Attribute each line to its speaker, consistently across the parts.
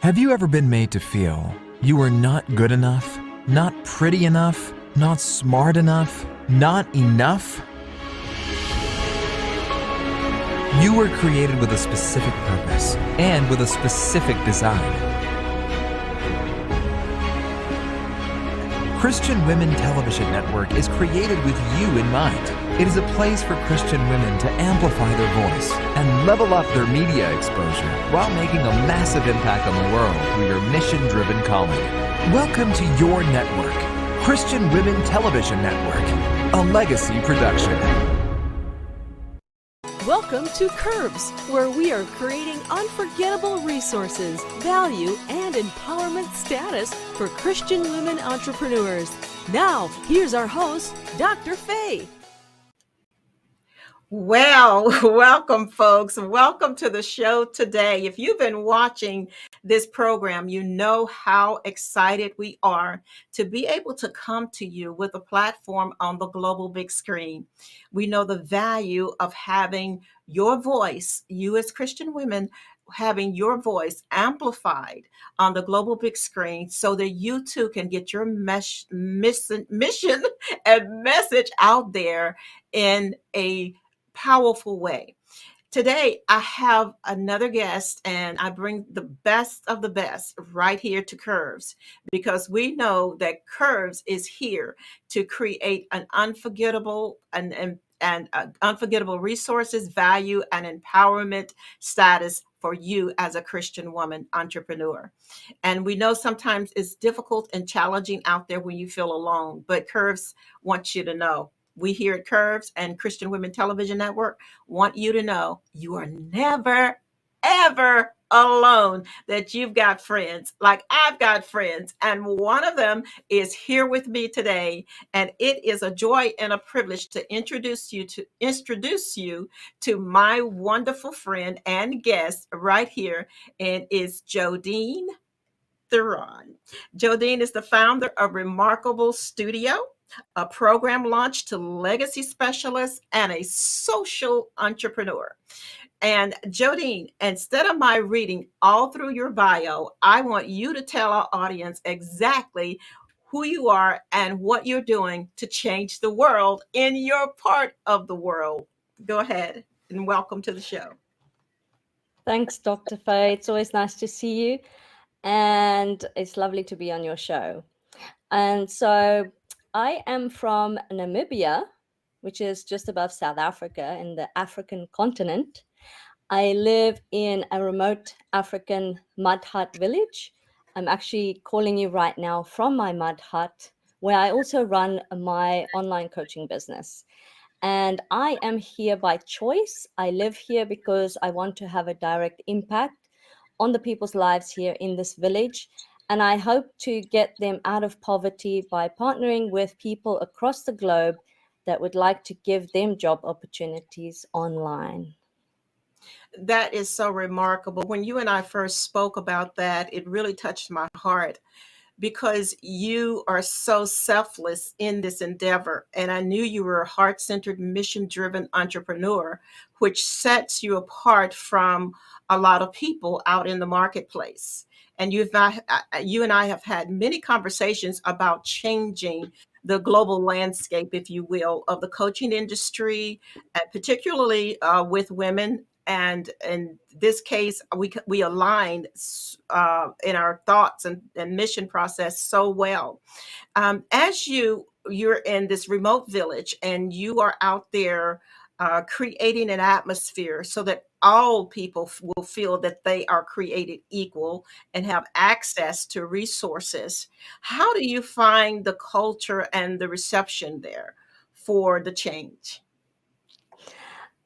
Speaker 1: Have you ever been made to feel you were not good enough, not pretty enough, not smart enough, not enough? You were created with a specific purpose and with a specific design. Christian Women Television Network is created with you in mind. It is a place for Christian women to amplify their voice and level up their media exposure while making a massive impact on the world through your mission-driven calling. Welcome to your network, Christian Women Television Network, a legacy production.
Speaker 2: Welcome to Curves, where we are creating unforgettable resources, value, and empowerment status for Christian women entrepreneurs. Now, here's our host, DrFaye.
Speaker 3: Well, welcome, folks. Welcome to the show today. If you've been watching this program, you know how excited we are to be able to come to you with a platform on the global big screen. We know the value of having your voice, you as Christian women, having your voice amplified on the global big screen so that you too can get your mission and message out there in a powerful way. Today, I have another guest, and I bring the best of the best right here to Curves because we know that Curves is here to create an unforgettable and unforgettable resources, value, and empowerment status for you as a Christian woman entrepreneur. And we know sometimes it's difficult and challenging out there when you feel alone, but Curves wants you to know. We here at Curves and Christian Women Television Network want you to know you are never, ever alone, that you've got friends like I've got friends. And one of them is here with me today. And it is a joy and a privilege to introduce you to my wonderful friend and guest right here. And is Jodine Theron. Jodine is the founder of Remarkable Studio, a program launched to legacy specialists and a social entrepreneur. And Jodine, instead of my reading all through your bio, I want you to tell our audience exactly who you are and what you're doing to change the world in your part of the world. Go ahead and welcome to the show.
Speaker 4: Thanks, Dr. Faye. It's always nice to see you, and it's lovely to be on your show. And so I am from Namibia, which is just above South Africa in the African continent. I live in a remote African mud hut village. I'm actually calling you right now from my mud hut, where I also run my online coaching business. And I am here by choice. I live here because I want to have a direct impact on the people's lives here in this village. And I hope to get them out of poverty by partnering with people across the globe that would like to give them job opportunities online.
Speaker 3: That is so remarkable. When you and I first spoke about that, it really touched my heart because you are so selfless in this endeavor. And I knew you were a heart-centered, mission-driven entrepreneur, which sets you apart from a lot of people out in the marketplace. And you and I have had many conversations about changing the global landscape, if you will, of the coaching industry, particularly with women. And in this case, we aligned in our thoughts and mission process so well. As you're in this remote village and you are out there creating an atmosphere so that all people will feel that they are created equal and have access to resources. How do you find the culture and the reception there for the change?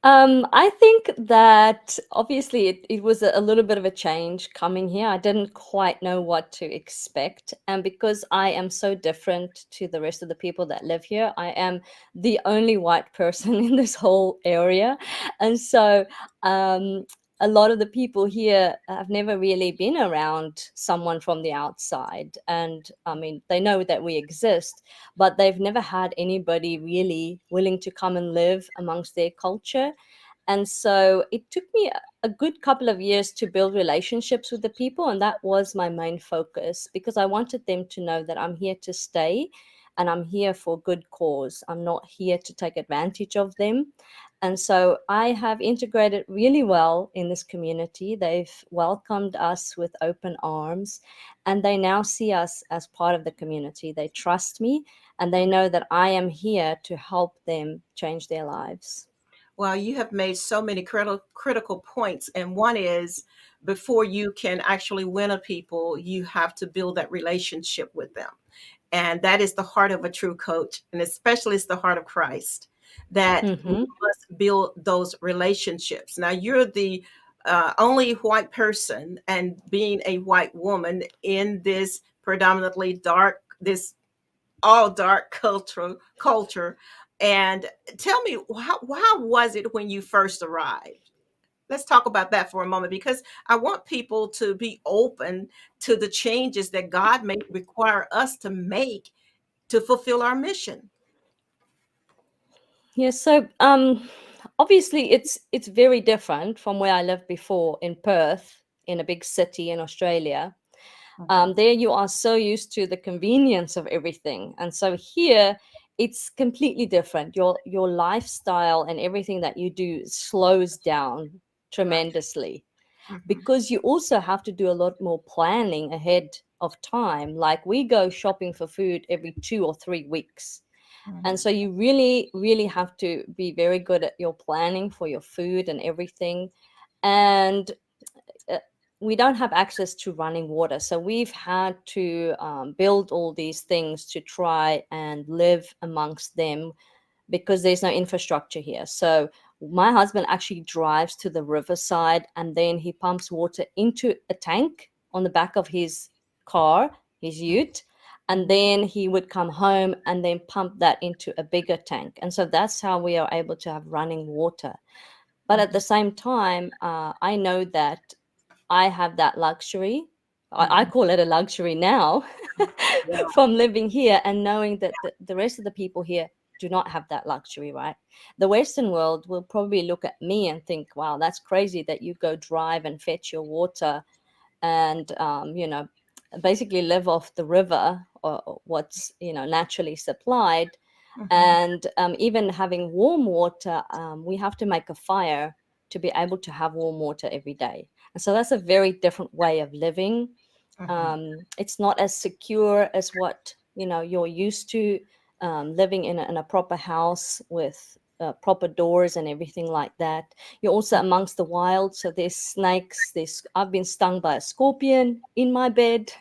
Speaker 4: I think that obviously it was a little bit of a change coming here. I didn't quite know what to expect. And because I am so different to the rest of the people that live here, I am the only white person in this whole area. And so a lot of the people here have never really been around someone from the outside. And I mean, they know that we exist, but they've never had anybody really willing to come and live amongst their culture. And so it took me a good couple of years to build relationships with the people. And that was my main focus, because I wanted them to know that I'm here to stay and I'm here for good cause. I'm not here to take advantage of them. And so I have integrated really well in this community. They've welcomed us with open arms, and they now see us as part of the community. They trust me, and they know that I am here to help them change their lives.
Speaker 3: Well, you have made so many critical points. And one is, before you can actually win a people, you have to build that relationship with them. And that is the heart of a true coach. And especially it's the heart of Christ, that we
Speaker 4: Hmm.
Speaker 3: must build those relationships. Now, you're the only white person, and being a white woman in this predominantly dark, this all dark culture. And tell me, how was it when you first arrived? Let's talk about that for a moment, because I want people to be open to the changes that God may require us to make to fulfill our mission.
Speaker 4: Yeah, so obviously it's very different from where I lived before in Perth, in a big city in Australia.
Speaker 3: Mhm,
Speaker 4: There you are so used to the convenience of everything, and so here it's completely different. Your lifestyle and everything that you do slows down
Speaker 3: right.
Speaker 4: tremendously,
Speaker 3: Mhm,
Speaker 4: because you also have to do a lot more planning ahead of time. Like, we go shopping for food every 2 or 3 weeks, and
Speaker 3: mhm,
Speaker 4: so you really have to be very good at your planning for your food and everything. And uh, we don't have access to running water, so we've had to build all these things to try and live amongst them, because there's no infrastructure here. So my husband actually drives to the riverside, and then he pumps water into a tank on the back of his car, his ute, and
Speaker 3: mhm,
Speaker 4: then he would come home and then pump that into a bigger tank. And so that's how we are able to have running water. But at the
Speaker 3: mhm,
Speaker 4: same time, I know that I have that luxury. I
Speaker 3: mhm.
Speaker 4: call it a luxury now,
Speaker 3: Yeah.
Speaker 4: from living here and knowing that the rest of the people here do not have that luxury, right? The Western world will probably look at me and think, wow, that's crazy that you go drive and fetch your water and, basically live off the river, or what's, naturally supplied.
Speaker 3: Mhm,
Speaker 4: And even having warm water, we have to make a fire to be able to have warm water every day. And so that's a very different way of living.
Speaker 3: mhm,
Speaker 4: It's not as secure as what you're used to, living in a proper house with proper doors and everything like that. You're also amongst the wild, so there's snakes. I've been stung by a scorpion in my bed,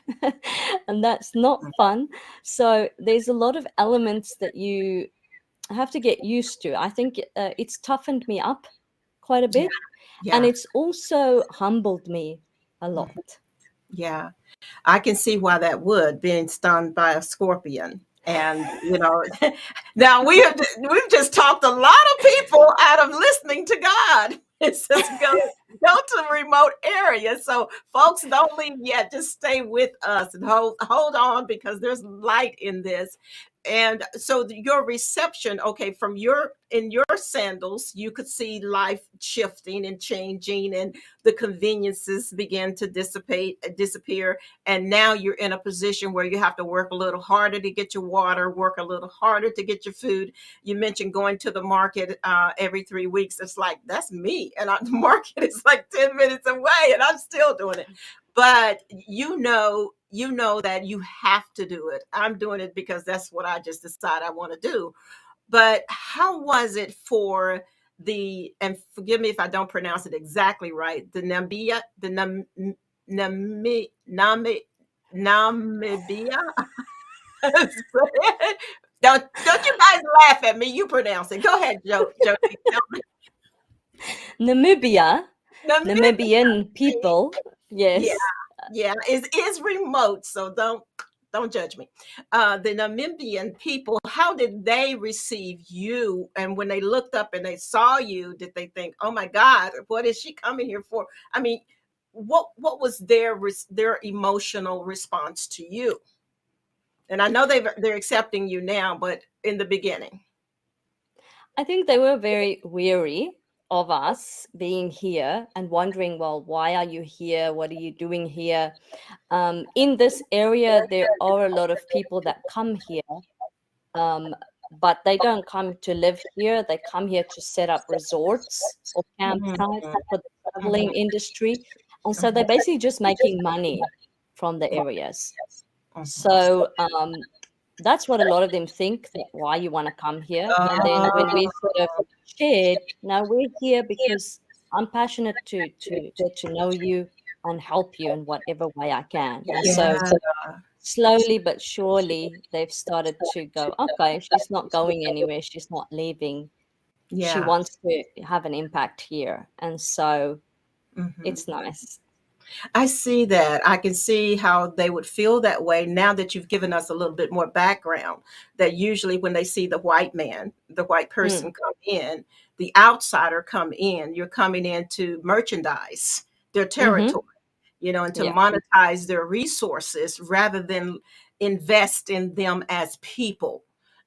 Speaker 4: and that's not fun. So there's a lot of elements that you have to get used to. I think it's toughened me up quite a
Speaker 3: yeah.
Speaker 4: bit, and
Speaker 3: Yeah.
Speaker 4: it's also humbled me a
Speaker 3: Mhm,
Speaker 4: lot.
Speaker 3: yeah. I can see why that would, being stung by a scorpion. And now we've just talked a lot of people out of listening to God. It says go to remote areas. So folks, don't leave yet. Just stay with us and hold on, because there's light in this. And so your reception, okay, from your in your sandals, you could see life shifting and changing, and the conveniences begin to disappear. And now you're in a position where you have to work a little harder to get your water, work a little harder to get your food. You mentioned going to the market every 3 weeks. It's like, that's me, and the market is like 10 minutes away, and I'm still doing it. But you know that you have to do it. I'm doing it because that's what I just decided I want to do. But how was it for and forgive me if I don't pronounce it exactly right, the Namibia, Nami, Namibia? Don't you guys laugh at me. You pronounce it. Go ahead, Jodie. Tell me.
Speaker 4: Namibia,
Speaker 3: Namibia.
Speaker 4: Namibian people,
Speaker 3: Yeah,
Speaker 4: yes.
Speaker 3: yeah. Is remote, so don't judge me. The Namibian people, how did they receive you? And when they looked up and they saw you, did they think, "Oh my God, what is she coming here for?" I mean, what was their emotional response to you? And I know they're accepting you now, but in the beginning.
Speaker 4: I think they were very weary. of us being here and wondering, well, why are you here? What are you doing here? In this area, there are a lot of people that come here, um, but they don't come to live here. They come here to set up resorts or
Speaker 3: Mhm,
Speaker 4: campsites for the
Speaker 3: mhm,
Speaker 4: traveling industry. And so they're
Speaker 3: mhm,
Speaker 4: basically just making money from the areas.
Speaker 3: mhm.
Speaker 4: So that's what a lot of them think, that why you want to come here. And then when we sort of shared, now we're here because I'm passionate to get to know you and help you in whatever way I can. And
Speaker 3: Yeah,
Speaker 4: so slowly but surely they've started to go, okay, she's not going anywhere, she's not leaving. She
Speaker 3: yeah.
Speaker 4: wants to have an impact here. And so
Speaker 3: Mhm.
Speaker 4: it's nice.
Speaker 3: I see that. I can see how they would feel that way now that you've given us a little bit more background. That usually when they see the white man, the white
Speaker 4: Mm,
Speaker 3: person come in, the outsider come in, you're coming in to merchandise their
Speaker 4: mm-hmm.
Speaker 3: territory, and to
Speaker 4: Yeah,
Speaker 3: monetize their resources rather than invest in them as people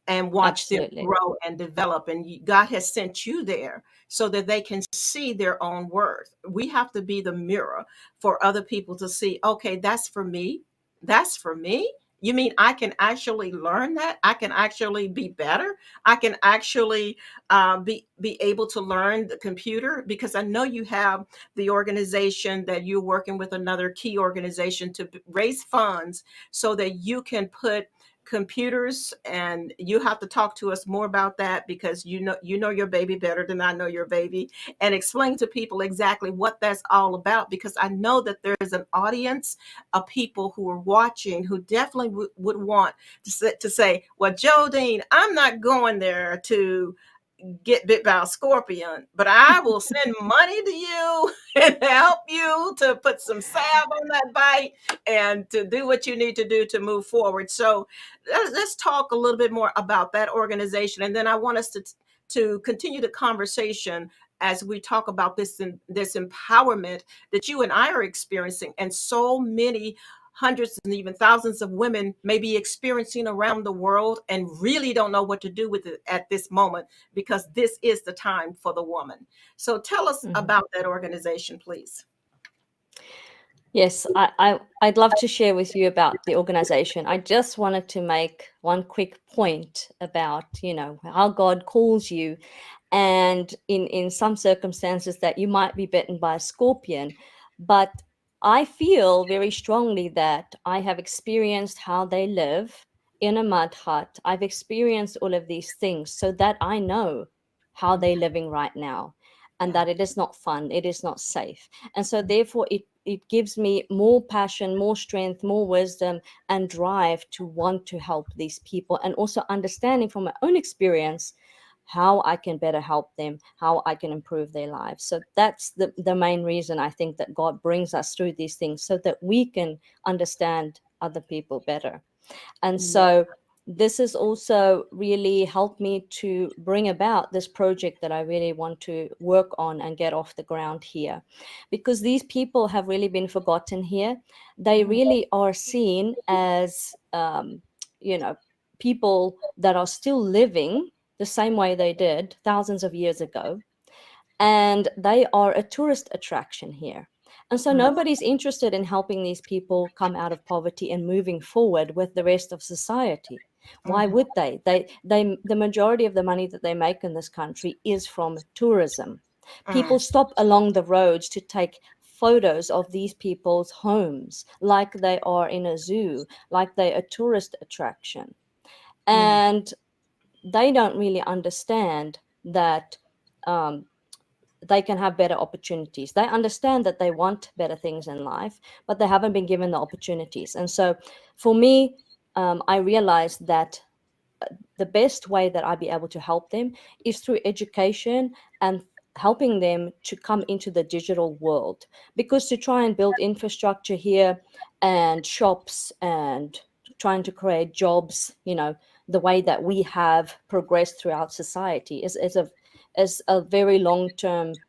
Speaker 3: and watch them
Speaker 4: absolutely.
Speaker 3: grow and develop. And God has sent you there so that they can see their own worth. We have to be the mirror for other people to see, okay, that's for me. That's for me. You mean I can actually learn that? I can actually be better. I can actually be able to learn the computer, because I know you have the organization that you're working with, another key organization to raise funds so that you can put computers. And you have to talk to us more about that, because you know your baby better than I know your baby, and explain to people exactly what that's all about, because I know that there's an audience of people who are watching who definitely would want to say, well, Jodine, I'm not going there to get bit by a scorpion, but I will send money to you and help you to put some salve on that bite and to do what you need to do to move forward. So let's talk a little bit more about that organization, and then I want us to continue the conversation as we talk about this empowerment that you and I are experiencing, and so many hundreds and even thousands of women may be experiencing around the world and really don't know what to do with it at this moment, because this is the time for the woman. So tell us
Speaker 4: Mhm.
Speaker 3: about that organization, please.
Speaker 4: Yes, I'd love to share with you about the organization. I just wanted to make one quick point about, how God calls you, and in some circumstances that you might be bitten by a scorpion. But I feel very strongly that I have experienced how they live in a mud hut. I've experienced all of these things so that I know how they're living right now, and
Speaker 3: Yeah.
Speaker 4: that it is not fun, it is not safe. And so therefore it gives me more passion, more strength, more wisdom and drive to want to help these people, and also understanding from my own experience how I can better help them, how I can improve their lives. So that's the main reason I think that God brings us through these things, so that we can understand other people better. And
Speaker 3: Yeah.
Speaker 4: so this has also really helped me to bring about this project that I really want to work on and get off the ground here, because these people have really been forgotten here. They
Speaker 3: Mhm.
Speaker 4: really are seen as, people that are still living the same way they did thousands of years ago, and they are a tourist attraction here. And so
Speaker 3: Mhm.
Speaker 4: nobody's interested in helping these people come out of poverty and moving forward with the rest of society. Why
Speaker 3: Mhm.
Speaker 4: would they? The majority of the money that they make in this country is from tourism.
Speaker 3: Mhm.
Speaker 4: People stop along the roads to take photos of these people's homes like they are in a zoo, like they're a tourist attraction.
Speaker 3: Mhm.
Speaker 4: And they don't really understand that um, they can have better opportunities. They understand that they want better things in life, but they haven't been given the opportunities. And so for me, I realized that the best way that I'd be able to help them is through education and helping them to come into the digital world. Because to try and build infrastructure here and shops and trying to create jobs, the way that we have progressed throughout society is a very long term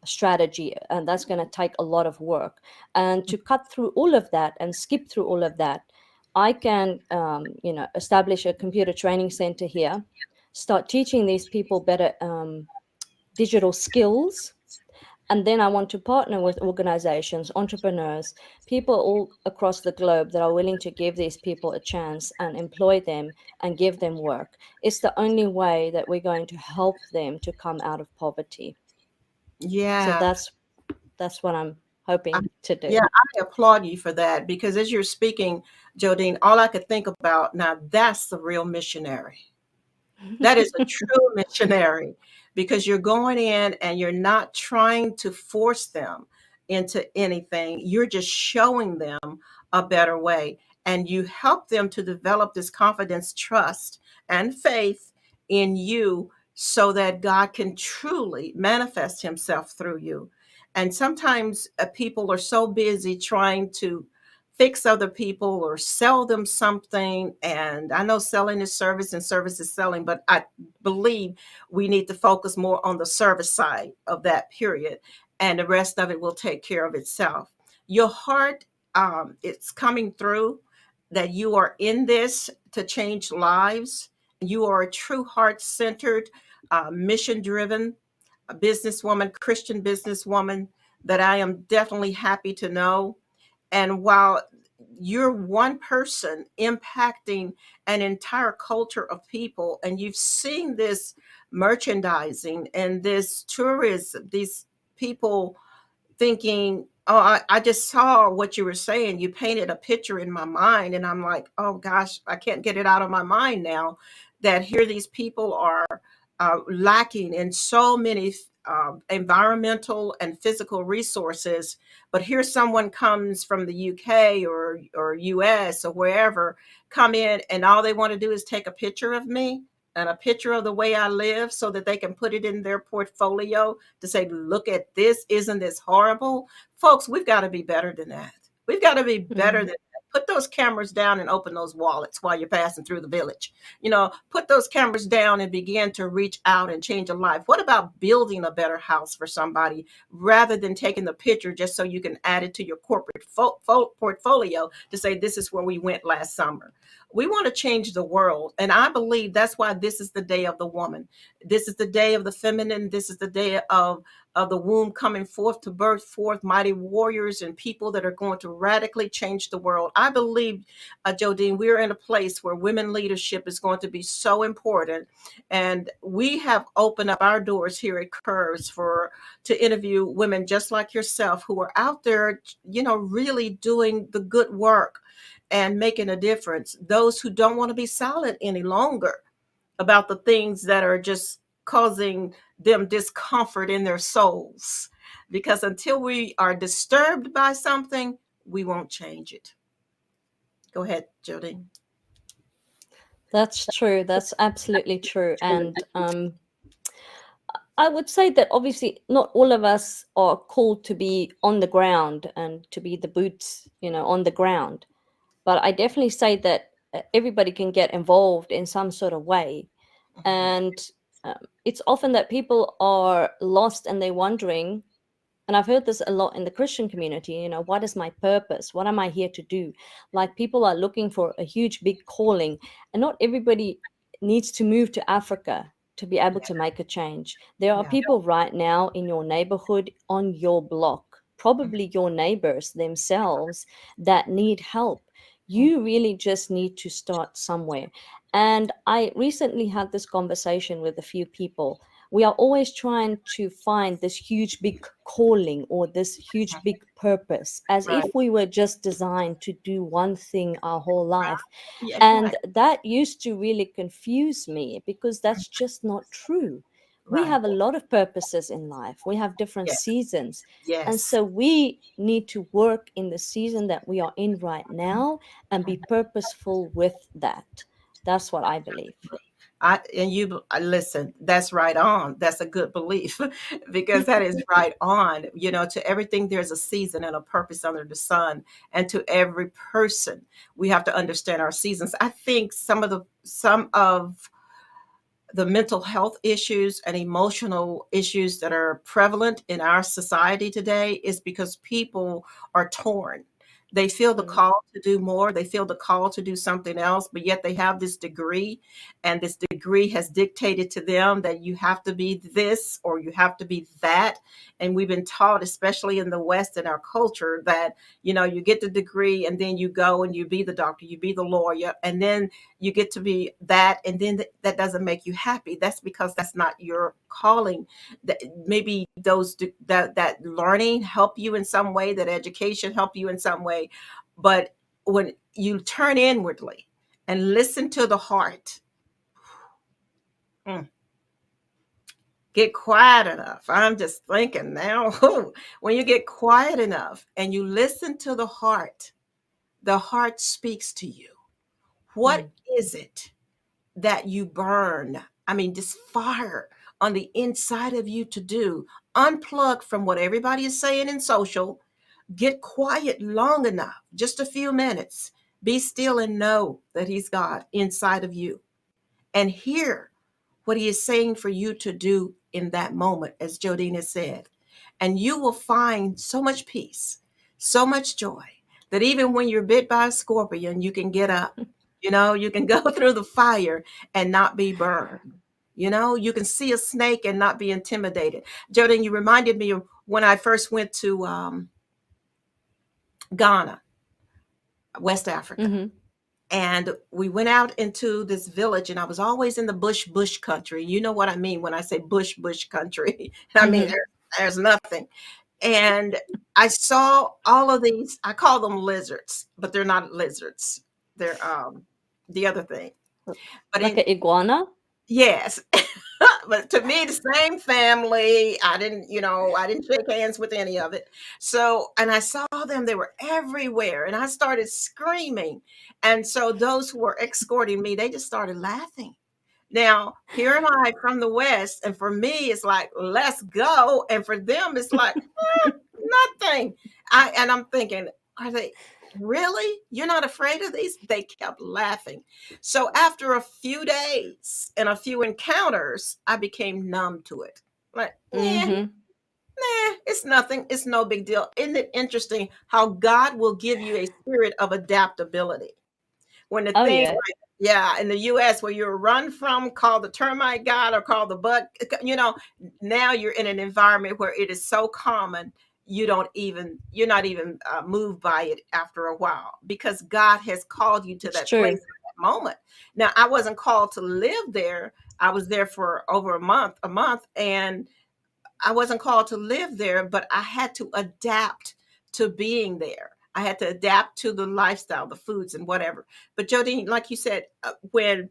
Speaker 4: strategy, and that's going to take a lot of work. And to cut through all of that and skip through all of that, I can establish a computer training center here, start teaching these people better digital skills. And then I want to partner with organizations, entrepreneurs, people all across the globe that are willing to give these people a chance and employ them and give them work. It's the only way that we're going to help them to come out of poverty. So
Speaker 3: Yeah.
Speaker 4: that's what I'm hoping to
Speaker 3: Yeah,
Speaker 4: do.
Speaker 3: I applaud you for that because as you're speaking, Jodine, all I could think about now, that's the real missionary. That is a true missionary because you're going in and you're not trying to force them into anything. You're just showing them a better way. And you help them to develop this confidence, trust, and faith in you so that God can truly manifest himself through you. And sometimes people are so busy trying to fix other people or sell them something. And I know selling is service and service is selling, but I believe we need to focus more on the service side of that period. And the rest of it will take care of itself. Your heart, it's coming through that you are in this to change lives. You are a true heart centered, mission driven businesswoman, Christian businesswoman that I am definitely happy to know. And while you're one person impacting an entire culture of people, and you've seen this merchandising and this tourism, these people thinking, oh, I just saw what you were saying. You painted a picture in my mind. And I'm like, oh gosh, I can't get it out of my mind now that here these people are lacking in so many environmental and physical resources. But here someone comes from the UK or US or wherever, come in and all they want to do is take a picture of me and a picture of the way I live so that they can put it in their portfolio to say, look at this, isn't this horrible? Folks, we've got to be better than that. We've got to be better than
Speaker 4: Mm.
Speaker 3: that. Put those cameras down and open those wallets while you're passing through the village. Put those cameras down and begin to reach out and change a life. What about building a better house for somebody rather than taking the picture just so you can add it to your corporate portfolio to say, this is where we went last summer? We want to change the world. And I believe that's why this is the day of the woman. This is the day of the feminine. This is the day of the womb coming forth to birth forth mighty warriors and people that are going to radically change the world. I believe, Jodine, we're in a place where women leadership is going to be so important. And we have opened up our doors here at Curves to interview women just like yourself who are out there, really doing the good work and making a difference. Those who don't want to be silent any longer about the things that are just causing them discomfort in their souls. Because until we are disturbed by something, we won't change it. Go ahead, Jodine.
Speaker 4: That's true. That's absolutely true. And I would say that obviously not all of us are called to be on the ground and to be the boots, on the ground. But I definitely say that everybody can get involved in some sort of way.
Speaker 3: Mhm.
Speaker 4: And it's often that people are lost and they're wondering, and I've heard this a lot in the Christian community, what is my purpose? What am I here to do? Like people are looking for a huge, big calling, and not everybody needs to move to Africa to be able
Speaker 3: Yeah,
Speaker 4: to make a change. There are
Speaker 3: yeah,
Speaker 4: people right now in your neighborhood, on your block,
Speaker 3: mhm,
Speaker 4: probably your neighbors themselves that need help.
Speaker 3: mhm.
Speaker 4: You really just need to start somewhere. And I recently had this conversation with a few people. We are always trying to find this huge big calling or this huge big purpose, as
Speaker 3: Right.
Speaker 4: if we were just designed to do one thing our whole life.
Speaker 3: Yeah,
Speaker 4: And
Speaker 3: right.
Speaker 4: that used to really confuse me because that's just not true. We
Speaker 3: Right.
Speaker 4: have a lot of purposes in life, we have different
Speaker 3: Yes.
Speaker 4: seasons. And
Speaker 3: Yes.
Speaker 4: so we need to work in the season that we are in right now and be purposeful with that. That's what I believe.
Speaker 3: Listen, that's right on. That's a good belief because that is right on. To everything there's a season and a purpose under the sun, and to every person we have to understand our seasons. I think some of the mental health issues and emotional issues that are prevalent in our society today is because people are torn. They feel the
Speaker 4: Mm.
Speaker 3: call to do more. They feel the call to do something else, but yet they have this degree, and this degree has dictated to them that you have to be this or you have to be that. And we've been taught, especially in the West, in our culture, that, you get the degree and then you go and you be the doctor, you be the lawyer, and then you get to be that, and then that doesn't make you happy. That's because that's not your calling. That maybe that learning help you in some way, that education help you in some way, but when you turn inwardly and listen to the heart, mm, get quiet enough. I'm just thinking now, when you get quiet enough and you listen to the heart speaks to you. What
Speaker 4: Mm.
Speaker 3: is it that you burn? I mean, this fire on the inside of you to do. Unplug from what everybody is saying in social. Get quiet long enough, just a few minutes. Be still and know that He's God inside of you, and hear what He is saying for you to do in that moment, as Jodine has said. And you will find so much peace, so much joy, that even when you're bit by a scorpion, you can get up. You can go through the fire and not be burned. You can see a snake and not be intimidated. Jodine, you reminded me of when I first went to Ghana, West Africa.
Speaker 4: Mm-hmm.
Speaker 3: And we went out into this village, and I was always in the bush country. You know what I mean when I say bush country. I mean,
Speaker 4: Mm-hmm.
Speaker 3: there's nothing. And I saw all of these, I call them lizards, but they're not lizards. They're the other thing. But
Speaker 4: Like an iguana?
Speaker 3: yes. But to me, the same family. I didn't shake hands with any of it. So, and I saw them, they were everywhere, and I started screaming. And so those who were escorting me, they just started laughing. Now, here am I from the West, and for me, it's like, let's go. And for them, it's like, nothing. And I'm thinking, are they really? You're not afraid of these? They kept laughing. So after a few days and a few encounters, I became numb to it. Like,
Speaker 4: Mm-hmm.
Speaker 3: it's nothing. It's no big deal. Isn't it interesting how God will give you a spirit of adaptability? When the
Speaker 4: Oh
Speaker 3: things
Speaker 4: yeah.
Speaker 3: like, yeah, in the US, where you're run from, called the termite god or called the bug, now you're in an environment where it is so common, you're not even moved by it after a while, because God has called you to
Speaker 4: It's
Speaker 3: that place
Speaker 4: true.
Speaker 3: at that moment. Now, I wasn't called to live there. I was there for over a month, and I wasn't called to live there, but I had to adapt to being there. I had to adapt to the lifestyle, the foods, and whatever. But Jodine, like you said, when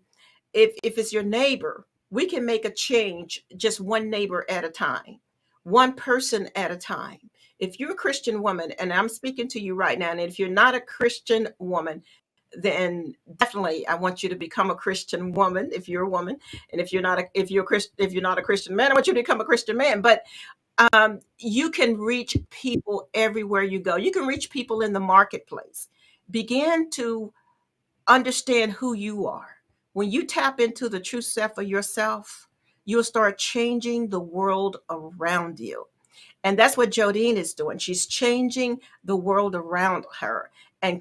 Speaker 3: if it's your neighbor, we can make a change just one neighbor at a time, one person at a time. If you're a Christian woman, and I'm speaking to you right now, and if you're not a Christian woman, then definitely I want you to become a Christian woman if you're a woman. And if you're not a Christian man, I want you to become a Christian man. But you can reach people everywhere you go. You can reach people in the marketplace. Begin to understand who you are. When you tap into the true self of yourself, you'll start changing the world around you. And that's what Jodine is doing. She's changing the world around her and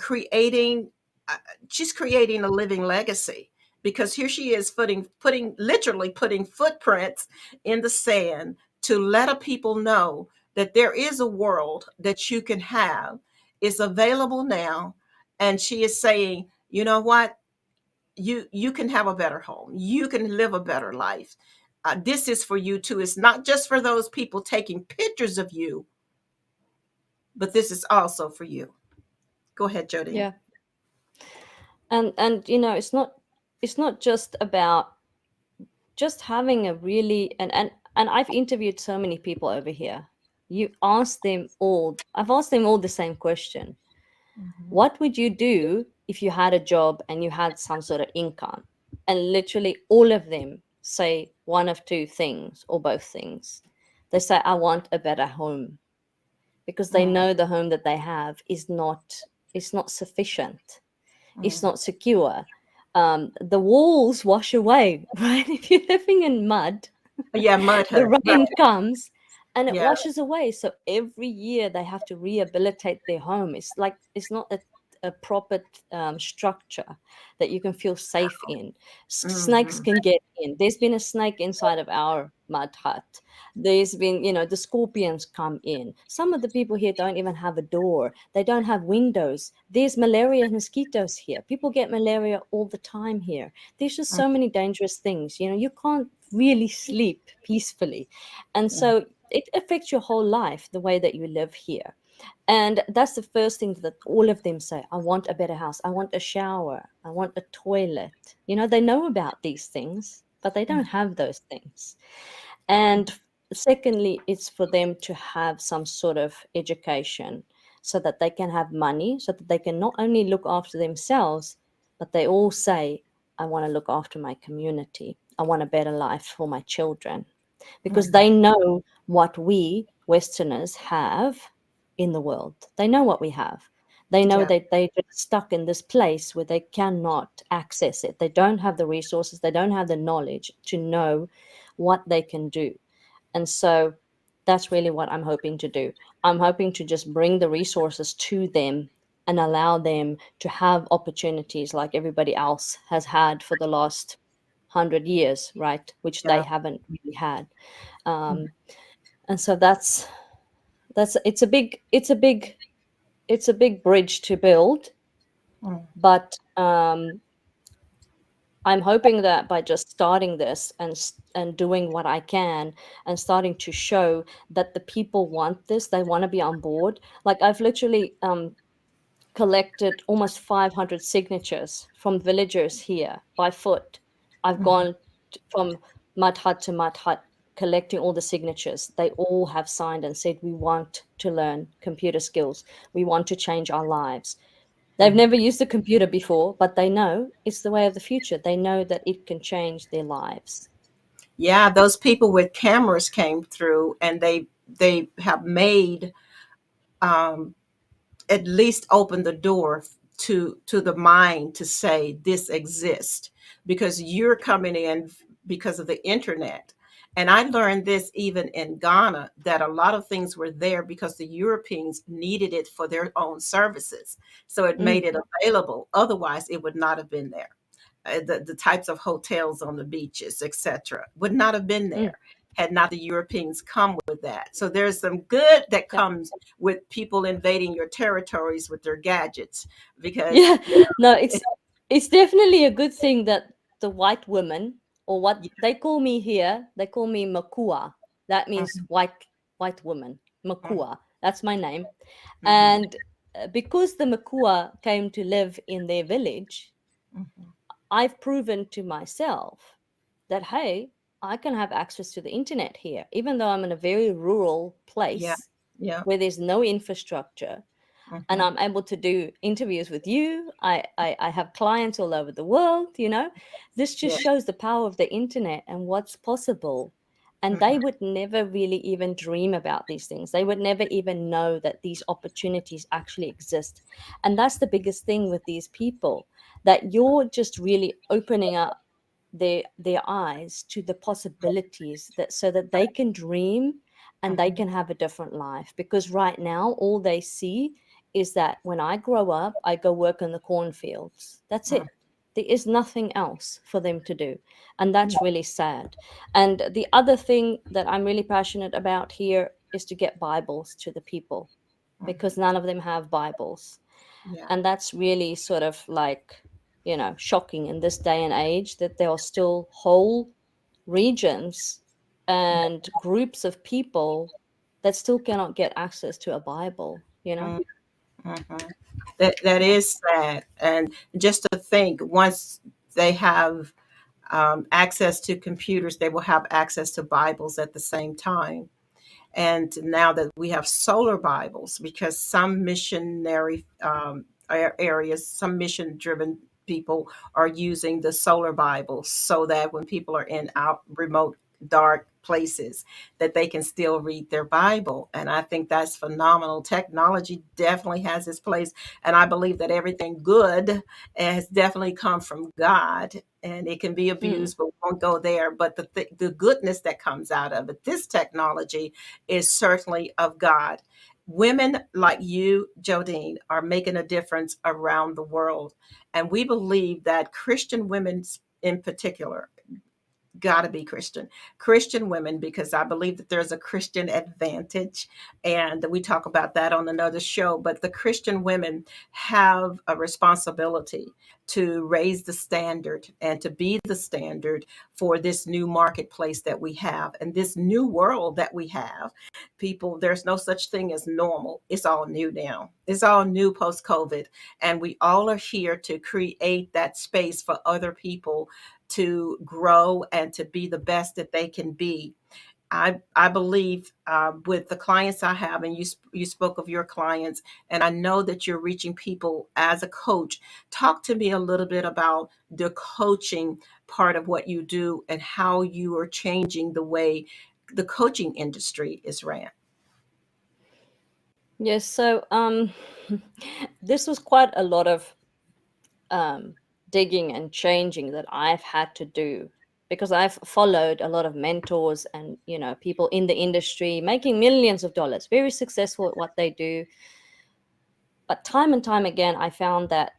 Speaker 3: uh, she's creating a living legacy, because here she is literally putting footprints in the sand to let a people know that there is a world that you can have. It's available now. And she is saying, you know what? You can have a better home. You can live a better life. This is for you too. It's not just for those people taking pictures of you, but this is also for you. Go ahead, Jodine.
Speaker 4: Yeah. And it's not just about just having a really and I've interviewed so many people over here. I've asked them all the same question.
Speaker 3: Mhm.
Speaker 4: What would you do if you had a job and you had some sort of income? And literally all of them say one of two things or both things. They say, I want a better home, because they
Speaker 3: Mm,
Speaker 4: know the home that they have is not sufficient. It's
Speaker 3: mm.
Speaker 4: not secure. The walls wash away, right? If you're living in mud,
Speaker 3: Yeah, mud
Speaker 4: the
Speaker 3: hut. Right.
Speaker 4: rain comes and it
Speaker 3: Yeah.
Speaker 4: washes away. So every year they have to rehabilitate their home. It's like it's not a proper structure that you can feel safe in. Snakes
Speaker 3: Hmm.
Speaker 4: can get in. There's been a snake inside of our mud hut. There's been, the scorpions come in. Some of the people here don't even have a door. They don't have windows. There's malaria mosquitoes here. People get malaria all the time here. There's just so many dangerous things. You can't really sleep peacefully. And so it affects your whole life, the way that you live here. And that's the first thing that all of them say. I want a better house. I want a shower. I want a toilet. They know about these things, but they don't have those things. And secondly, it's for them to have some sort of education so that they can have money, so that they can not only look after themselves, but they all say, I want to look after my community. I want a better life for my children. Because
Speaker 3: Hmm.
Speaker 4: they know what we Westerners have in the world. They know what we have. They know
Speaker 3: Yeah.
Speaker 4: that they're just stuck in this place where they cannot access it. They don't have the resources, they don't have the knowledge to know what they can do. And so that's really what I'm hoping to do. I'm hoping to just bring the resources to them and allow them to have opportunities like everybody else has had for the last 100 years, right? Which they
Speaker 3: Yeah.
Speaker 4: haven't really had. Um, and so that's it's a big bridge to build,
Speaker 3: Mm.
Speaker 4: but I'm hoping that by just starting this and doing what I can and starting to show that the people want this, they want to be on board. Like I've literally collected almost 500 signatures from villagers here by foot. I've
Speaker 3: Mhm.
Speaker 4: gone from mud hut to mud hut collecting all the signatures. They all have signed and said, we want to learn computer skills. We want to change our lives. They've
Speaker 3: Mhm.
Speaker 4: never used a computer before, but they know it's the way of the future. They know that it can change their lives.
Speaker 3: Yeah, those people with cameras came through, and they have made, um, at least open the door to the mind to say this exists, because you're coming in because of the internet. And I learned this even in Ghana, that a lot of things were there because the Europeans needed it for their own services. So it
Speaker 4: Mm,
Speaker 3: made it available. Otherwise, it would not have been there. The types of hotels on the beaches, etc., would not have been
Speaker 4: mm,
Speaker 3: there had not the Europeans come with that. So there's some good that
Speaker 4: yeah.
Speaker 3: comes with people invading your territories with their gadgets, because
Speaker 4: Yeah, no, it's definitely a good thing that the white women, or what
Speaker 3: yeah,
Speaker 4: they call me here, they call me Makua. That means
Speaker 3: mhm,
Speaker 4: white woman.
Speaker 3: mhm,
Speaker 4: Makua. That's my name.
Speaker 3: mhm,
Speaker 4: And because the Makua came to live in their village,
Speaker 3: mhm.
Speaker 4: I've proven to myself that, hey, I can have access to the internet here, even though I'm in a very rural
Speaker 3: Yeah,
Speaker 4: place
Speaker 3: yeah,
Speaker 4: where there's no infrastructure, and
Speaker 3: mhm,
Speaker 4: I'm able to do interviews with you. I have clients all over the world. This
Speaker 3: yeah,
Speaker 4: just shows the power of the internet and what's possible. And they
Speaker 3: mhm,
Speaker 4: would never really even dream about these things. They would never even know that these opportunities actually exist. And that's the biggest thing with these people, that you're just really opening up their eyes to the possibilities, that so that they can dream and they
Speaker 3: mhm,
Speaker 4: can have a different life. Because right now all they see is that when I grow up, I go work in the cornfields. That's
Speaker 3: mhm.
Speaker 4: it. There is nothing else for them to do. And
Speaker 3: Yeah,
Speaker 4: that's really sad. And the other thing that I'm really passionate about here is to get Bibles to the people, because
Speaker 3: mhm,
Speaker 4: none of them have Bibles.
Speaker 3: yeah,
Speaker 4: And that's really sort of like, shocking in this day and age, that there are still whole regions and groups of people that still cannot get access to a Bible.
Speaker 3: mhm, mhm. That
Speaker 4: Yeah.
Speaker 3: is sad. And just to think, once they have, access to computers, they will have access to Bibles at the same time. And now that we have solar Bibles, because some missionary, areas, some mission driven people are using the solar Bibles, so that when people are in out remote, dark places that they can still read their Bible. And I think that's phenomenal. Technology definitely has its place. And I believe that everything good has definitely come from God, and it can be
Speaker 4: Mm.
Speaker 3: abused, but we won't go there. But the goodness that comes out of it, this technology is certainly of God. Women like you, Jodine, are making a difference around the world. And we believe that Christian women in particular, got to be Christian women, because I believe that there's a Christian advantage, and we talk about that on another show. But the Christian women have a responsibility to raise the standard and to be the standard for this new marketplace that we have and this new world that we have. People, there's no such thing as normal. It's all new now. It's all new post COVID, and we all are here to create that space for other people to grow and to be the best that they can be. I believe with the clients I have, and you spoke of your clients, and I know that you're reaching people as a coach. Talk to me a little bit about the coaching part of what you do and how you are changing the way the coaching industry is ran.
Speaker 4: Yes, so this was quite a lot of um, digging and changing that I've had to do, because I've followed a lot of mentors and people in the industry making millions of dollars, very successful at what they do. But time and time again, I found that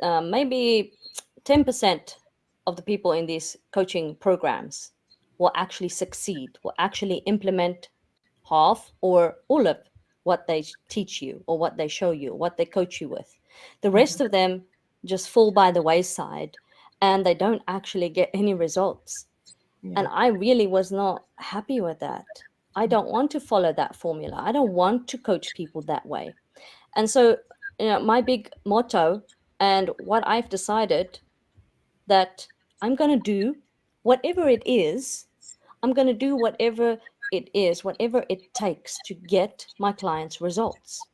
Speaker 4: maybe 10% of the people in these coaching programs will actually succeed, will actually implement half or all of what they teach you or what they show you, what they coach you with. The rest
Speaker 3: Mhm.
Speaker 4: of them just fall by the wayside and they don't actually get any results.
Speaker 3: Yeah.
Speaker 4: And I really was not happy with that. I don't want to follow that formula. I don't want to coach people that way. And so, my big motto and what I've decided that I'm going to do whatever it is, I'm going to do whatever it is, whatever it takes to get my clients results.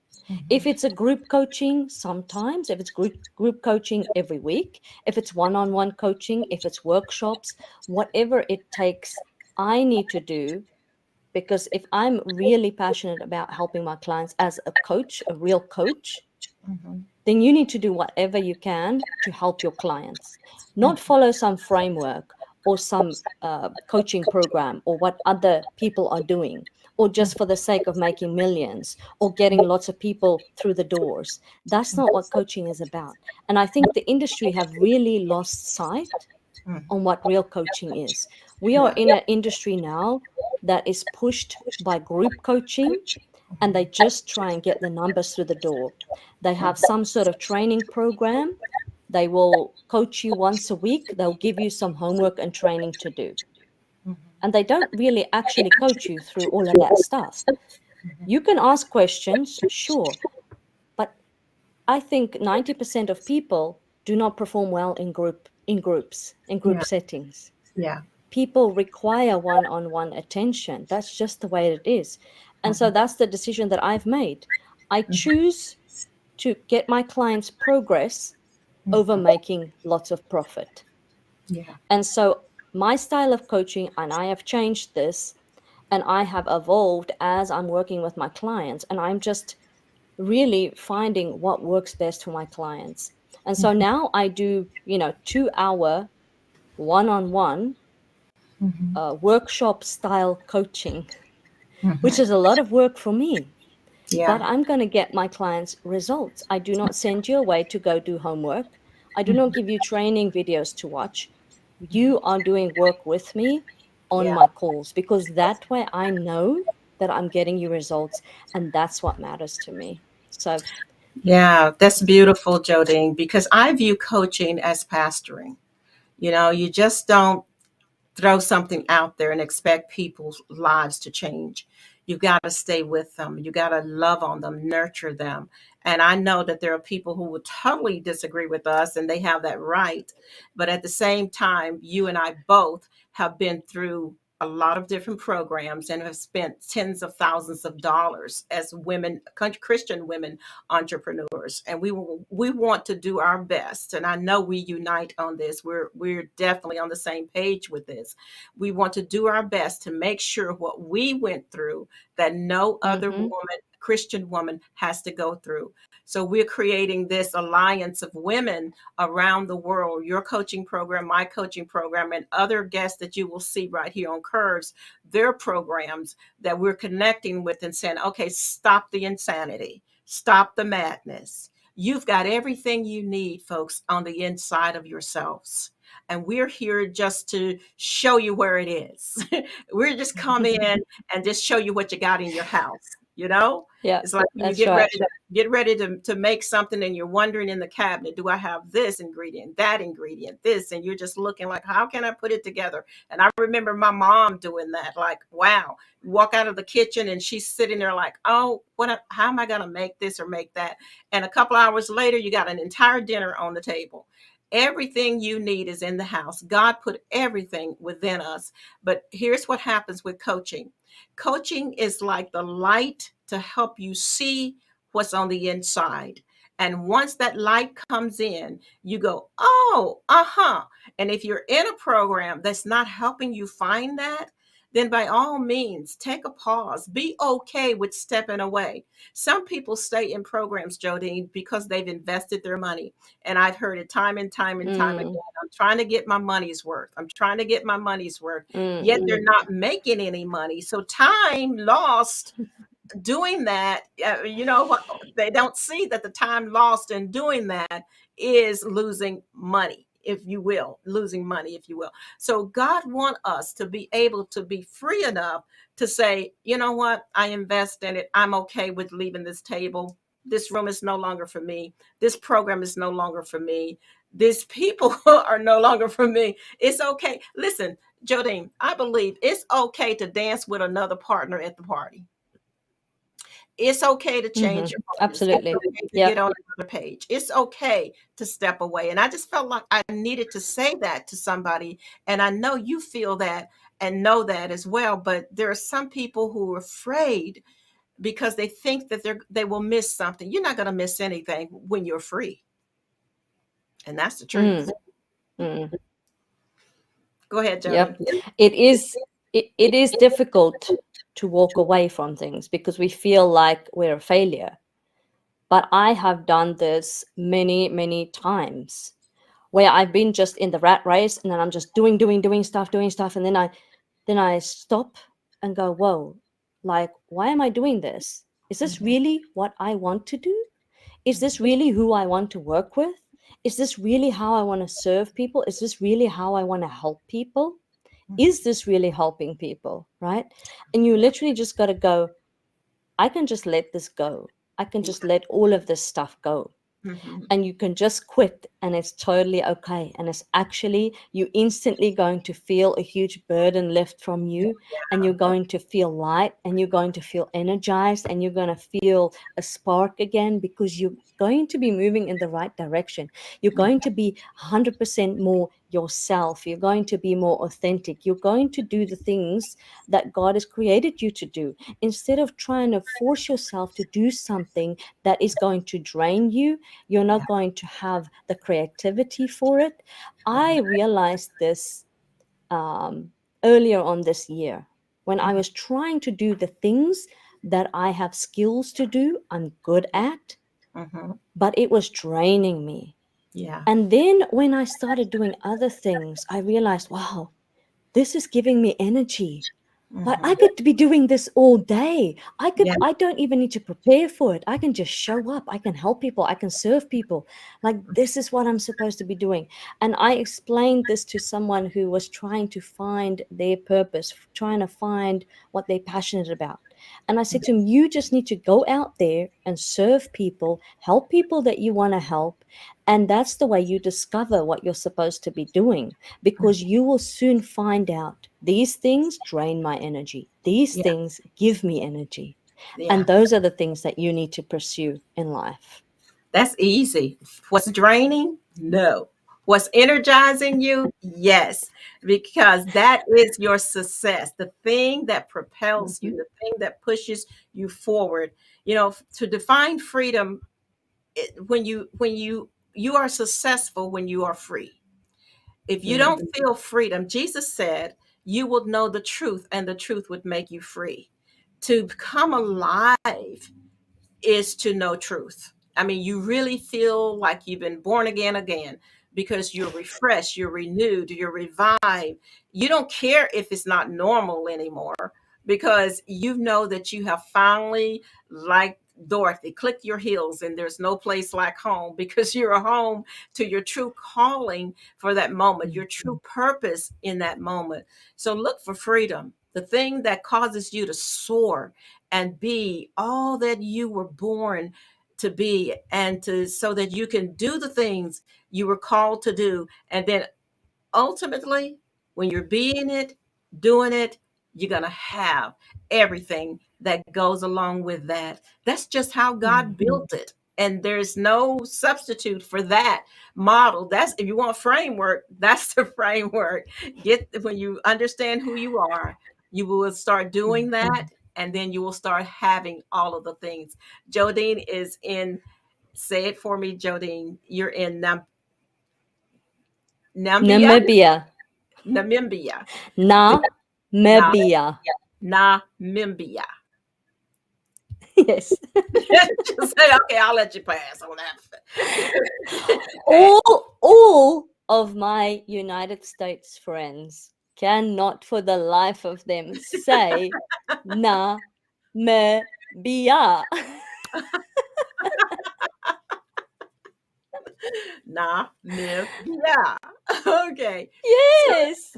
Speaker 4: If
Speaker 3: Mhm.
Speaker 4: it's a group coaching, sometimes, if it's group coaching every week, if it's one-on-one coaching, if it's workshops, whatever it takes, I need to do, because if I'm really passionate about helping my clients as a coach, a real coach,
Speaker 3: Mhm.
Speaker 4: then you need to do whatever you can to help your clients, not
Speaker 3: Mhm.
Speaker 4: follow some framework or some coaching program or what other people are doing, or just for the sake of making millions or getting lots of people through the doors. That's not what coaching is about. And I think the industry have really lost sight on
Speaker 3: Mhm.
Speaker 4: what real coaching is. We are
Speaker 3: Yeah.
Speaker 4: in an industry now that is pushed by group coaching, and they
Speaker 3: Mhm.
Speaker 4: just try and get the numbers through the door. They have some sort of training program. They will coach you once a week. They'll give you some homework and training to do.
Speaker 3: Mhm.
Speaker 4: And they don't really actually coach you through all of that stuff. You can ask questions, sure, but I think 90% of people do not perform well in group
Speaker 3: Yeah.
Speaker 4: settings.
Speaker 3: Yeah.
Speaker 4: People require one-on-one attention. That's just the way it is. And so
Speaker 3: Mhm.
Speaker 4: that's the decision that I've made. I choose to get my clients progress over
Speaker 3: Mhm.
Speaker 4: making lots of profit.
Speaker 3: Yeah.
Speaker 4: And so my style of coaching, and I have changed this, and I have evolved as I'm working with my clients, and I'm just really finding what works best for my clients. And so
Speaker 3: Mhm.
Speaker 4: now I do, 2 hour one-on-one
Speaker 3: Mhm.
Speaker 4: workshop style coaching, which
Speaker 3: Mhm.
Speaker 4: is a lot of work for me.
Speaker 3: Yeah.
Speaker 4: But I'm going to get my clients results. I do not send you away to go do homework. I do not
Speaker 3: Mhm.
Speaker 4: give you training videos to watch. You are doing work with me on
Speaker 3: Yeah.
Speaker 4: my calls, because that way I know that I'm getting you results, and that's what matters to me. So,
Speaker 3: Yeah, that's beautiful, Jodine, because I view coaching as pastoring. You just don't throw something out there and expect people's lives to change. You got to stay with them. You got to love on them, nurture them. And I know that there are people who would totally disagree with us, and they have that right. But at the same time, you and I both have been through a lot of different programs and have spent tens of thousands of dollars as women, Christian women entrepreneurs. And we want to do our best. And I know we unite on this. We're definitely on the same page with this. We want to do our best to make sure what we went through that no other
Speaker 4: Mm-hmm.
Speaker 3: woman, Christian woman, has to go through. So we're creating this alliance of women around the world. Your coaching program, my coaching program, and other guests that you will see right here on Curves, their programs that we're connecting with and saying, okay, stop the insanity, stop the madness. You've got everything you need, folks, on the inside of yourselves. And we're here just to show you where it is. We're just come in and just show you what you got in your house. You know,
Speaker 4: Yeah,
Speaker 3: it's like when you
Speaker 4: that's right.
Speaker 3: get ready to make something and you're wondering in the cabinet, do I have this ingredient, that ingredient, this? And you're just looking like, how can I put it together? And I remember my mom doing that. Like, wow, you walk out of the kitchen and she's sitting there like, oh, how am I going to make this or make that? And a couple hours later, you got an entire dinner on the table. Everything you need is in the house. God put everything within us. But here's what happens with coaching. Coaching is like the light to help you see what's on the inside. And once that light comes in, you go, oh, uh-huh. And if you're in a program that's not helping you find that, then by all means, take a pause. Be okay with stepping away. Some people stay in programs, Jodine, because they've invested their money. And I've heard it time and time and time again.
Speaker 4: Mm,
Speaker 3: I'm trying to get my money's worth. I'm trying to get my money's worth. Yet
Speaker 4: mm,
Speaker 3: they're not making any money. So time lost doing that, they don't see that the time lost in doing that is losing money, if you will. So God want us to be able to be free enough to say, you know what, I invest in it, I'm okay with leaving this table, this room is no longer for me, this program is no longer for me, these people are no longer for me. It's okay. Listen, Jodine, I believe it's okay to dance with another partner at the party. It's okay to change
Speaker 4: mm-hmm.
Speaker 3: your focus. It's
Speaker 4: Absolutely.
Speaker 3: okay to get
Speaker 4: Yep.
Speaker 3: on another page. It's okay to step away. And I just felt like I needed to say that to somebody. And I know you feel that and know that as well. But there are some people who are afraid because they think that they will miss something. You're not going to miss anything when you're free. And that's the truth.
Speaker 4: Mm, mm.
Speaker 3: Go ahead, Jody.
Speaker 4: Yep. It is it is difficult to walk away from things because we feel like we're a failure. But I have done this many, many times where I've been just in the rat race and then I'm just doing stuff. And then I stop and go, whoa, like, why am I doing this? Is this
Speaker 3: Mhm,
Speaker 4: really what I want to do? Is this really who I want to work with? Is this really how I want to serve people? Is this really how I want to help people?
Speaker 3: mhm.
Speaker 4: Is this really helping people? Right? And you literally just got to go, I can just let this go. I can just let all of this stuff go,
Speaker 3: Mhm.
Speaker 4: and you can just quit and it's totally okay, and it's actually you instantly going to feel a huge burden lift from you, and you're going to feel light, and you're going to feel energized, and you're going to feel a spark again because you're going to be moving in the right direction. You're going to be 100% more yourself. You're going to be more authentic. You're going to do the things that God has created you to do instead of trying to force yourself to do something that is going to drain you. You're not going to have the creativity for it. I realized this um, earlier on this year when I was trying to do the things that I have skills to do, I'm good at,
Speaker 3: Mhm.
Speaker 4: but it was draining me.
Speaker 3: Yeah.
Speaker 4: And then when I started doing other things, I realized, wow, this is giving me energy. Like I
Speaker 3: Mhm.
Speaker 4: could be doing this all day.
Speaker 3: Yeah.
Speaker 4: I don't even need to prepare for it. I can just show up. I can help people. I can serve people. Like this is what I'm supposed to be doing. And I explained this to someone who was trying to find their purpose, trying to find what they're passionate about. And I said to him, you just need to go out there and serve people, help people that you want to help. And that's the way you discover what you're supposed to be doing, because you will soon find out these things drain my energy. These
Speaker 3: Yeah.
Speaker 4: things give me energy.
Speaker 3: Yeah.
Speaker 4: And those are the things that you need to pursue in life.
Speaker 3: That's easy. What's draining? No. What's energizing you? Yes, because that is your success, the thing that propels you,
Speaker 4: Mhm.
Speaker 3: the thing that pushes you forward. To define freedom, when you are successful when you are free. If you
Speaker 4: Mm.
Speaker 3: don't feel freedom, Jesus said, you will know the truth and the truth would make you free. To come alive is to know truth. I mean, you really feel like you've been born again because you're refreshed, you're renewed, you're revived. You don't care if it's not normal anymore because you know that you have finally, like Dorothy, clicked your heels and there's no place like home because you're home to your true calling for that moment, your true purpose in that moment. So look for freedom, the thing that causes you to soar and be all that you were born to be, and to so that you can do the things you were called to do. And then ultimately, when you're being it, doing it, you're going to have everything that goes along with that. That's just how God built it. And there's no substitute for that model. That's, if you want framework, that's the framework. Get When you understand who you are, you will start doing that, and then you will start having all of the things. Jodine is in, say it for me, Jodine. You're in Nambia,
Speaker 4: Namibia.
Speaker 3: Namibia. Na
Speaker 4: Namibia.
Speaker 3: Namibia.
Speaker 4: Yes.
Speaker 3: Just say, okay, I'll let you pass on that.
Speaker 4: All of my United States friends cannot for the life of them say Namibia.
Speaker 3: Namibia. Okay. So,
Speaker 4: Yes.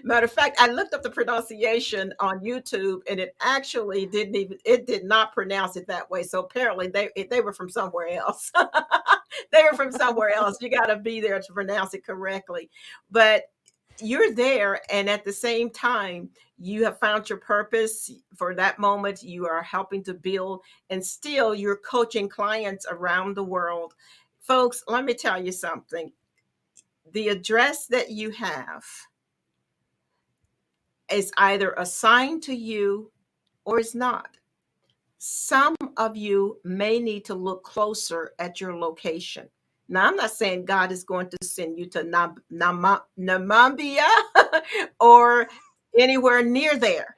Speaker 3: matter of fact, I looked up the pronunciation on YouTube, and it actually it did not pronounce it that way. So apparently they were from somewhere else. They were from somewhere else. You got to be there to pronounce it correctly. But you're there, and at the same time, you have found your purpose for that moment. You are helping to build, and still you're coaching clients around the world. Folks, let me tell you something. The address that you have is either assigned to you or is not. Some of you may need to look closer at your location. Now, I'm not saying God is going to send you to Namibia or anywhere near there.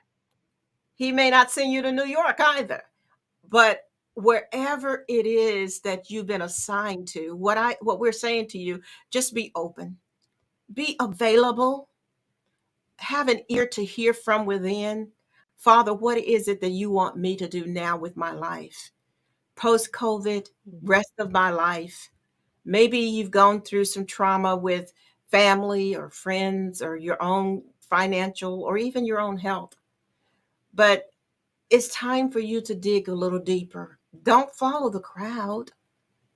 Speaker 3: He may not send you to New York either. But wherever it is that you've been assigned to, what we're saying to you, just be open, be available, have an ear to hear from within. Father, what is it that you want me to do now with my life? Post COVID, rest of my life. Maybe you've gone through some trauma with family or friends or your own financial or even your own health. But it's time for you to dig a little deeper. Don't follow the crowd.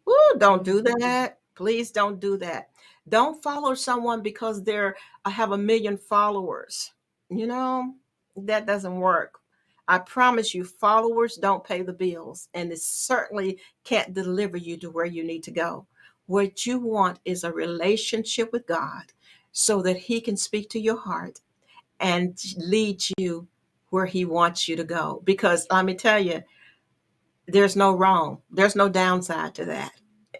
Speaker 3: Ooh, don't do that. Please don't do that. Don't follow someone because I have a million followers. You know, that doesn't work. I promise you, followers don't pay the bills, and it certainly can't deliver you to where you need to go. What you want is a relationship with God so that He can speak to your heart and lead you where He wants you to go. Because let me tell you, there's no wrong, there's no downside to that.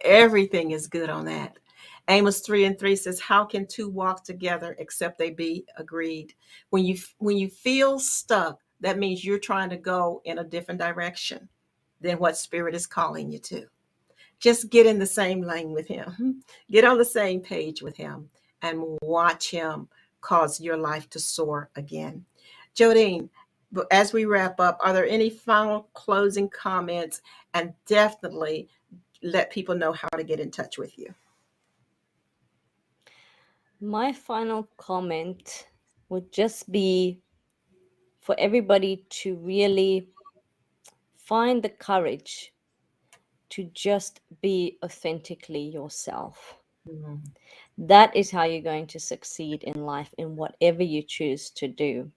Speaker 3: Everything is good on that. Amos 3:3 says, how can two walk together except they be agreed? When you feel stuck, that means you're trying to go in a different direction than what Spirit is calling you to. Just get in the same lane with Him, get on the same page with Him, and watch Him cause your life to soar again. Jodine, as we wrap up, are there any final closing comments? And definitely let people know how to get in touch with you.
Speaker 4: My final comment would just be for everybody to really find the courage to just be authentically yourself.
Speaker 3: Mhm.
Speaker 4: That is how you're going to succeed in life in whatever you choose to do.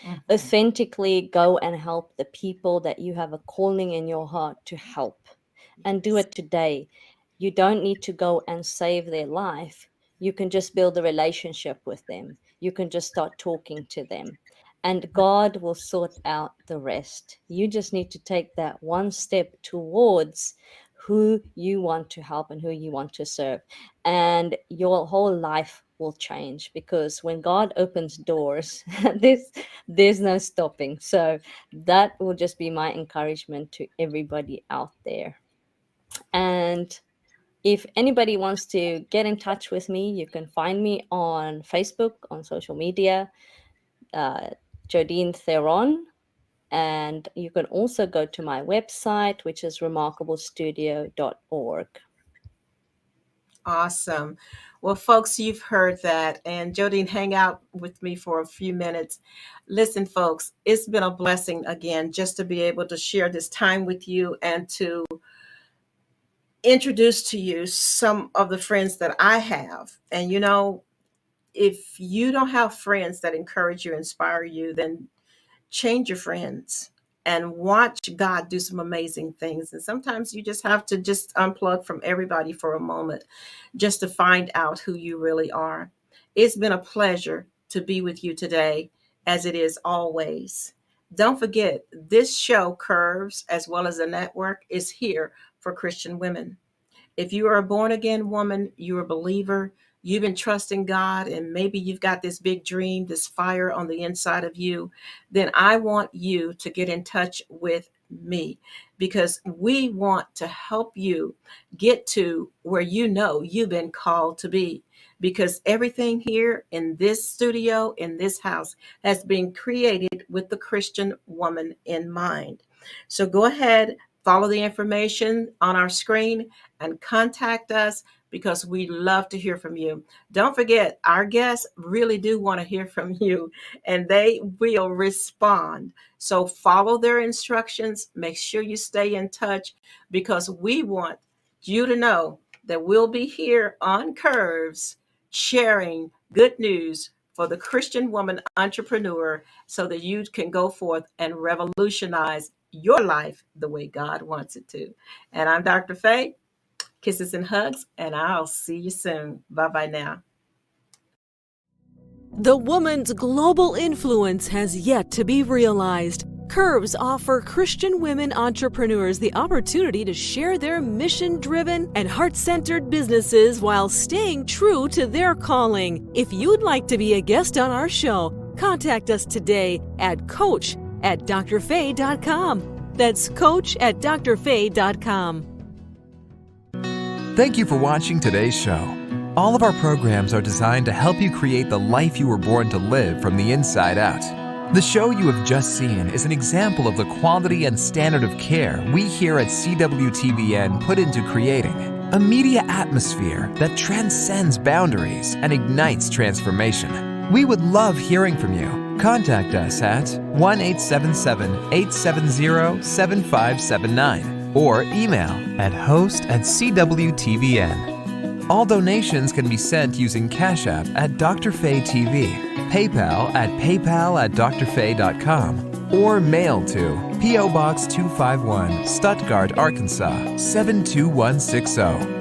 Speaker 3: Mhm.
Speaker 4: Authentically go and help the people that you have a calling in your heart to help, and do
Speaker 3: Yes.
Speaker 4: it today. You don't need to go and save their life. You can just build a relationship with them. You can just start talking to them. And God will sort out the rest. You just need to take that one step towards who you want to help and who you want to serve. And your whole life will change, because when God opens doors, there's no stopping. So that will just be my encouragement to everybody out there. And if anybody wants to get in touch with me, you can find me on Facebook, on social media, Jodine Theron. And you can also go to my website, which is remarkablestudio.org.
Speaker 3: Awesome. Well, folks, you've heard that. And Jodine, hang out with me for a few minutes. Listen, folks, it's been a blessing again just to be able to share this time with you and to introduce to you some of the friends that I have. And if you don't have friends that encourage you, inspire you, then change your friends and watch God do some amazing things. And sometimes you just have to just unplug from everybody for a moment just to find out who you really are. It's been a pleasure to be with you today, as it is always. Don't forget, this show, Curves, as well as the network, is here for Christian women. If you are a born again woman, you're a believer, you've been trusting God, and maybe you've got this big dream, this fire on the inside of you, then I want you to get in touch with me, because we want to help you get to where you've been called to be. Because everything here in this studio, in this house, has been created with the Christian woman in mind. So go ahead, follow the information on our screen and contact us, because we love to hear from you. Don't forget, our guests really do want to hear from you, and they will respond. So follow their instructions. Make sure you stay in touch, because we want you to know that we'll be here on Curves sharing good news for the Christian woman entrepreneur, so that you can go forth and revolutionize your life the way God wants it to. And I'm Dr. Faye. Kisses and hugs, and I'll see you soon. Bye-bye now.
Speaker 2: The woman's global influence has yet to be realized. Curves offer Christian women entrepreneurs the opportunity to share their mission-driven and heart-centered businesses while staying true to their calling. If you'd like to be a guest on our show, contact us today at coach@drfaye.com. That's coach@drfaye.com.
Speaker 1: Thank you for watching today's show. All of our programs are designed to help you create the life you were born to live from the inside out. The show you have just seen is an example of the quality and standard of care we here at CWTVN put into creating a media atmosphere that transcends boundaries and ignites transformation. We would love hearing from you. Contact us at 1-877-870-7579 or email at host@CWTVN. All donations can be sent using Cash App at Dr. Faye TV, PayPal at paypal@drfaye.com, or mail to P.O. Box 251, Stuttgart, Arkansas 72160.